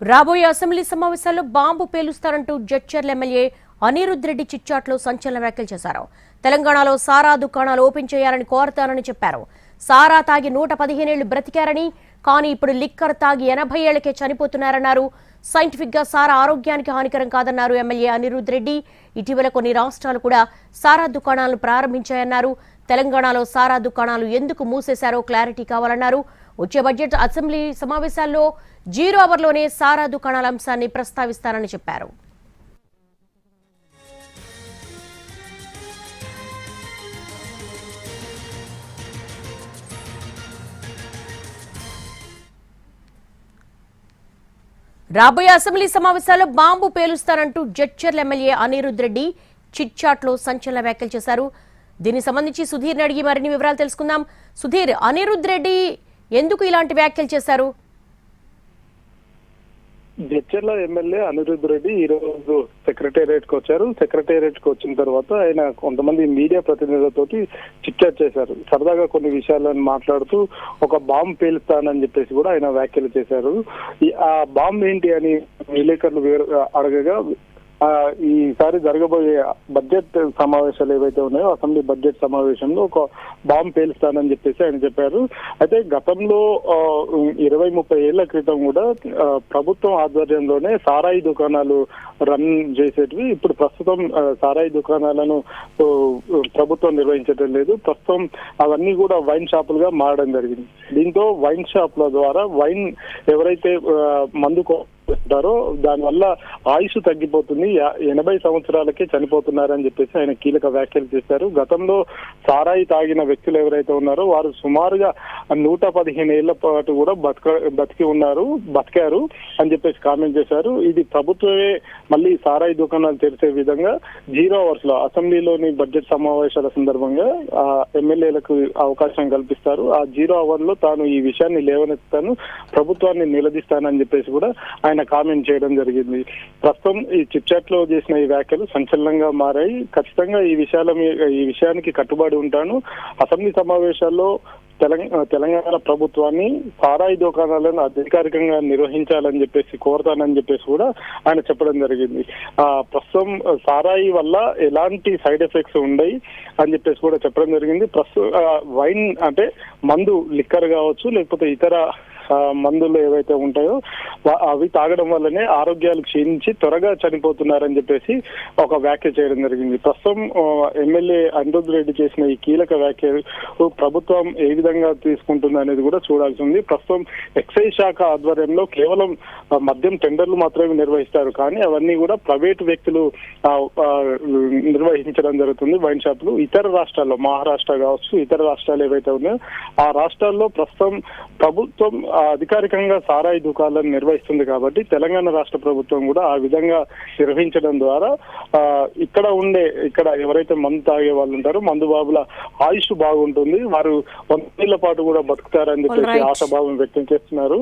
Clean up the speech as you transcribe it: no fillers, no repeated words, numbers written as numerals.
రాబోయే అసెంబ్లీ సమావేశాల్లో bomb పేలుస్తారంటూ Jadcherla MLA Anirudh Reddy చిట్చాట్లో సంచలన వ్యాఖ్యలు చేశారు. తెలంగాణలో సారా దుకాణాలు ఓపెన్ చేయాలని కోరతానని చెప్పారు. సారా తాగి 115 ఏళ్లు బ్రతికారని, కానీ ఇప్పుడు లిక్కర్ తాగి 80 ఏళ్లకే చనిపోతున్నారన్నారు. సైంటిఫిక్ గా సారా ఆరోగ్యానికి హానికరం కాదన్నారు ఎమ్మెల్యే అనిరుద్ రెడ్డి. ఇటీవల కొన్ని రాష్ట్రాలు కూడా సారా దుకాణాలను ప్రారంభించాయన్నారు. తెలంగాణలో సారా దుకాణాలు ఎందుకు మూసేశారో క్లారిటీ కావాలన్నారు. వచ్చే బడ్జెట్ అసెంబ్లీ సమావేశాల్లో 0 అవర్లోనే సారా దుకాణాల అంశాన్ని ప్రస్తావిస్తానని చెప్పారు. రాబోయే అసెంబ్లీ సమావేశాల్లో బాంబు పేలుస్తారంటూ జడ్చర్ల ఎమ్మెల్యే అనిరుద్ రెడ్డి చిట్చాట్లో సంచలన వ్యాఖ్యలు చేశారు. దీనికి సంబంధించి సుధీర్ని అడిగి మరిన్ని వివరాలు తెలుసుకుందాం. సుధీర్, అనిరుద్ రెడ్డి ఎందుకు ఇలాంటి వ్యాఖ్యలు చేశారు? జడ్చర్ల ఎమ్మెల్యే అనిరుద్ రెడ్డి ఈ రోజు సెక్రటేరియట్ కు వచ్చారు. సెక్రటేరియట్ కు వచ్చిన తర్వాత ఆయన కొంతమంది మీడియా ప్రతినిధులతోటి చిట్చాట్ చేశారు. సరదాగా కొన్ని విషయాలను మాట్లాడుతూ ఒక బాంబు పేలుస్తానని చెప్పేసి కూడా ఆయన వ్యాఖ్యలు చేశారు. ఆ బాంబు ఏంటి అని విలేకరులు అడగగా ఈసారి జరగబోయే బడ్జెట్ సమావేశాలు ఏవైతే ఉన్నాయో అసెంబ్లీ బడ్జెట్ సమావేశంలో ఒక బాంబు పేలుస్తానని చెప్పేసి ఆయన చెప్పారు. అయితే గతంలో 20-30 ఏళ్ల క్రితం కూడా ప్రభుత్వం ఆధ్వర్యంలోనే సారాయి దుకాణాలు రన్ చేసేటివి. ఇప్పుడు ప్రస్తుతం సారాయి దుకాణాలను ప్రభుత్వం నిర్వహించడం లేదు. ప్రస్తుతం అవన్నీ కూడా వైన్ షాపులుగా మారడం జరిగింది. దీంతో వైన్ షాపుల ద్వారా వైన్ ఎవరైతే మందు ఉంటారో దానివల్ల ఆయుష్ తగ్గిపోతుంది, 80 సంవత్సరాలకే చనిపోతున్నారని చెప్పేసి ఆయన కీలక వ్యాఖ్యలు చేశారు. గతంలో సారాయి తాగిన వ్యక్తులు ఎవరైతే ఉన్నారో వారు సుమారుగా 115 ఏళ్ల పాటు కూడా బతికారు అని చెప్పేసి కామెంట్ చేశారు. ఇది ప్రభుత్వమే మళ్ళీ సారాయి దుకాణాలు తెరిచే విధంగా 0 అవర్స్ లో అసెంబ్లీలోని బడ్జెట్ సమావేశాల సందర్భంగా ఎమ్మెల్యేలకు అవకాశం కల్పిస్తారు. ఆ 0 అవర్ లో తాను ఈ విషయాన్ని లేవనెత్తాను, ప్రభుత్వాన్ని నిలదీస్తానని చెప్పేసి కూడా ఆయన కామెంట్ చేయడం జరిగింది. ప్రస్తుతం ఈ చిట్చాట్ లో చేసిన ఈ వ్యాఖ్యలు సంచలనంగా మారాయి. ఖచ్చితంగా ఈ విషయానికి కట్టుబడి ఉంటాను. అసెంబ్లీ సమావేశాల్లో తెలంగాణ ప్రభుత్వాన్ని సారాయి దుకాణాలను అధికారికంగా నిర్వహించాలని చెప్పేసి కోరతానని చెప్పేసి కూడా ఆయన చెప్పడం జరిగింది. ప్రస్తుతం సారాయి వల్ల ఎలాంటి సైడ్ ఎఫెక్ట్స్ ఉండయి అని చెప్పేసి కూడా చెప్పడం జరిగింది. వైన్ అంటే మందు, లిక్కర్ కావచ్చు లేకపోతే ఇతర మందులు ఏవైతే ఉంటాయో అవి తాగడం వల్లనే ఆరోగ్యాలు క్షీణించి త్వరగా చనిపోతున్నారని చెప్పేసి ఒక వ్యాఖ్య చేయడం జరిగింది. ప్రస్తుతం ఎమ్మెల్యే అనిరుద్ రెడ్డి చేసిన ఈ కీలక వ్యాఖ్యలు ప్రభుత్వం ఏ విధంగా తీసుకుంటుంది అనేది కూడా చూడాల్సి ఉంది. ప్రస్తుతం ఎక్సైజ్ శాఖ ఆధ్వర్యంలో కేవలం మద్యం టెండర్లు మాత్రమే నిర్వహిస్తారు, కానీ అవన్నీ కూడా ప్రైవేటు వ్యక్తులు నిర్వహించడం జరుగుతుంది. వైన్ షాపులు ఇతర రాష్ట్రాల్లో, మహారాష్ట్ర కావచ్చు, ఇతర రాష్ట్రాలు ఏవైతే ఉన్నాయో ఆ రాష్ట్రాల్లో ప్రస్తుతం ప్రభుత్వం అధికారికంగా సారాయి దుకాణాలను నిర్వహిస్తుంది. కాబట్టి తెలంగాణ రాష్ట్ర ప్రభుత్వం కూడా ఆ విధంగా నిర్వహించడం ద్వారా ఇక్కడ ఎవరైతే మందు తాగే వాళ్ళు ఉంటారో మందు బాబుల ఆయుష్ బాగుంటుంది, వారు 100 ఏళ్ల పాటు కూడా బతుకుతారని చెప్పేసి ఆశాభావం వ్యక్తం చేస్తున్నారు.